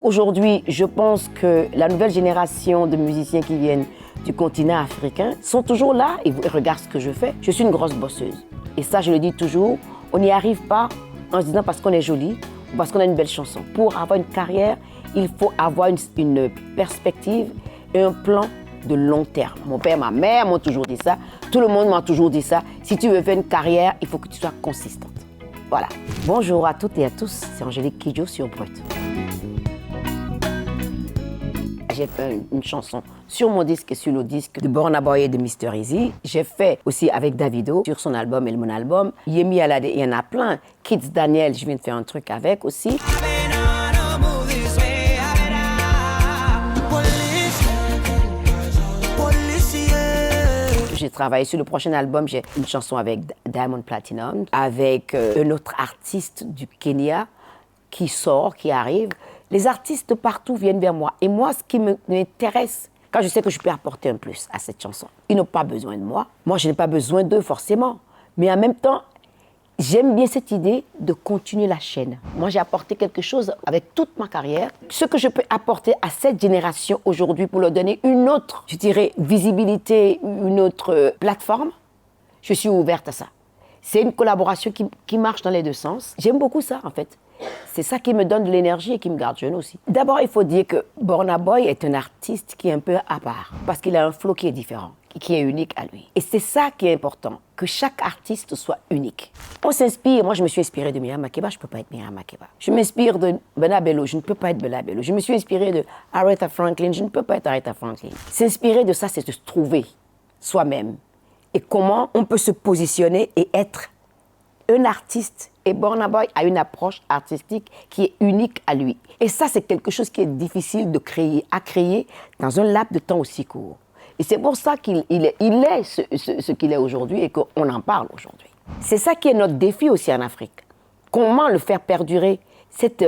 Aujourd'hui, je pense que la nouvelle génération de musiciens qui viennent du continent africain sont toujours là et regardent ce que je fais. Je suis une grosse bosseuse. Et ça, je le dis toujours, on n'y arrive pas en se disant parce qu'on est joli ou parce qu'on a une belle chanson. Pour avoir une carrière, il faut avoir une perspective et un plan de long terme. Mon père, ma mère m'ont toujours dit ça. Tout le monde m'a toujours dit ça. Si tu veux faire une carrière, il faut que tu sois consistante. Voilà. Bonjour à toutes et à tous, c'est Angélique Kidjo sur Poète. J'ai fait une chanson sur mon disque et sur le disque de Burna Boy et de Mr. Easy. J'ai fait aussi avec Davido sur son album et mon album. Yemi Alade, il y en a plein. Kids Daniel, je viens de faire un truc avec aussi. J'ai travaillé sur le prochain album, j'ai une chanson avec Diamond Platnumz, avec un autre artiste du Kenya qui sort, qui arrive. Les artistes de partout viennent vers moi. Et moi, ce qui m'intéresse, quand je sais que je peux apporter un plus à cette chanson, ils n'ont pas besoin de moi. Moi, je n'ai pas besoin d'eux forcément. Mais en même temps, j'aime bien cette idée de continuer la chaîne. Moi, j'ai apporté quelque chose avec toute ma carrière. Ce que je peux apporter à cette génération aujourd'hui pour leur donner une autre, je dirais, visibilité, une autre plateforme, je suis ouverte à ça. C'est une collaboration qui marche dans les deux sens. J'aime beaucoup ça, en fait. C'est ça qui me donne de l'énergie et qui me garde jeune aussi. D'abord, il faut dire que Burna Boy est un artiste qui est un peu à part, parce qu'il a un flow qui est différent, qui est unique à lui. Et c'est ça qui est important, que chaque artiste soit unique. On s'inspire, moi je me suis inspirée de Myriam Makeba, je ne peux pas être Myriam Makeba. Je m'inspire de Bella Bello, je ne peux pas être Bella Bello. Je me suis inspirée de Aretha Franklin, je ne peux pas être Aretha Franklin. S'inspirer de ça, c'est de se trouver soi-même. Et comment on peut se positionner et être un artiste. Et Burna Boy a une approche artistique qui est unique à lui. Et ça, c'est quelque chose qui est difficile à créer dans un laps de temps aussi court. Et c'est pour ça qu'il est ce qu'il est aujourd'hui et qu'on en parle aujourd'hui. C'est ça qui est notre défi aussi en Afrique. Comment le faire perdurer, cet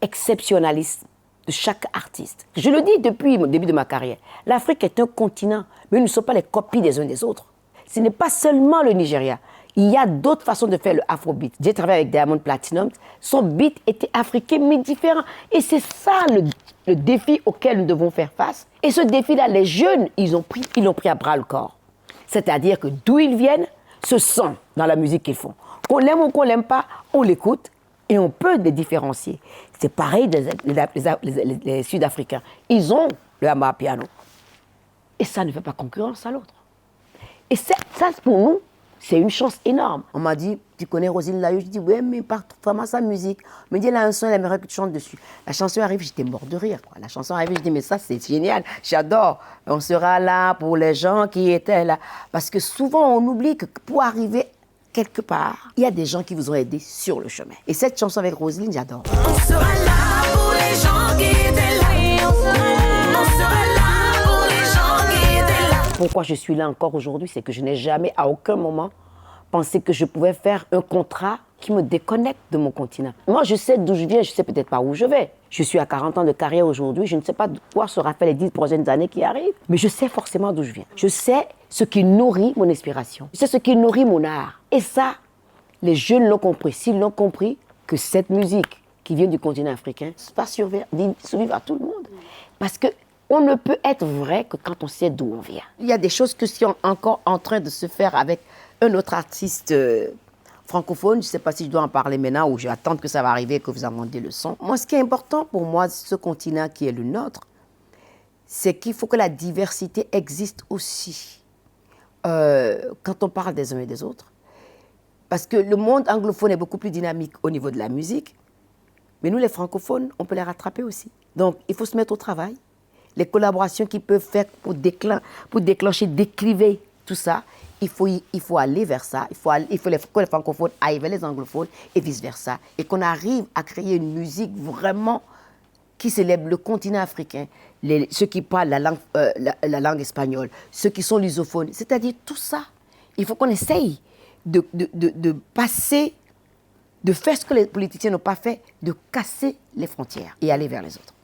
exceptionnalisme de chaque artiste. Je le dis depuis le début de ma carrière. L'Afrique est un continent, mais nous ne sommes pas les copies des uns des autres. Ce n'est pas seulement le Nigeria. Il y a d'autres façons de faire le afrobeat. J'ai travaillé avec Diamond Platnumz. Son beat était africain, mais différent. Et c'est ça le défi auquel nous devons faire face. Et ce défi-là, les jeunes, ils l'ont pris à bras le corps. C'est-à-dire que d'où ils viennent, se sent dans la musique qu'ils font. Qu'on l'aime ou qu'on l'aime pas, on l'écoute et on peut les différencier. C'est pareil les Sud-Africains. Ils ont le amapiano. Et ça ne fait pas concurrence à l'autre. Et ça, pour nous, c'est une chance énorme. On m'a dit, tu connais Roselyne Layou? Je dis, oui, mais pas vraiment sa musique. On me dit, elle a un son, elle aimerait que tu chantes dessus. La chanson arrive, j'étais mort de rire. La chanson arrive, je dis, mais ça, c'est génial, j'adore. On sera là pour les gens qui étaient là. Parce que souvent, on oublie que pour arriver quelque part, il y a des gens qui vous ont aidé sur le chemin. Et cette chanson avec Roselyne, j'adore. On sera là pour les gens qui étaient là. On sera là pour les gens qui étaient là. Pourquoi je suis là encore aujourd'hui, c'est que je n'ai jamais, à aucun moment, pensé que je pouvais faire un contrat qui me déconnecte de mon continent. Moi, je sais d'où je viens, je ne sais peut-être pas où je vais. Je suis à 40 ans de carrière aujourd'hui, je ne sais pas de quoi sera fait les 10 prochaines années qui arrivent, mais je sais forcément d'où je viens. Je sais ce qui nourrit mon inspiration, je sais ce qui nourrit mon art. Et ça, les jeunes l'ont compris. S'ils l'ont compris, que cette musique qui vient du continent africain va survivre à tout le monde. Parce que on ne peut être vrai que quand on sait d'où on vient. Il y a des choses qui sont encore en train de se faire avec un autre artiste francophone. Je ne sais pas si je dois en parler maintenant ou je vais attendre que ça va arriver et que vous entendez le son. Moi, ce qui est important pour moi, ce continent qui est le nôtre, c'est qu'il faut que la diversité existe aussi quand on parle des uns et des autres. Parce que le monde anglophone est beaucoup plus dynamique au niveau de la musique, mais nous, les francophones, on peut les rattraper aussi. Donc, il faut se mettre au travail. Les collaborations qu'ils peuvent faire pour déclencher, décliver tout ça, il faut aller vers ça. Il faut que les francophones aillent vers les anglophones et vice-versa. Et qu'on arrive à créer une musique vraiment qui célèbre le continent africain, ceux qui parlent la langue espagnole, ceux qui sont lusophones. C'est-à-dire tout ça. Il faut qu'on essaye de passer, de faire ce que les politiciens n'ont pas fait, de casser les frontières et aller vers les autres.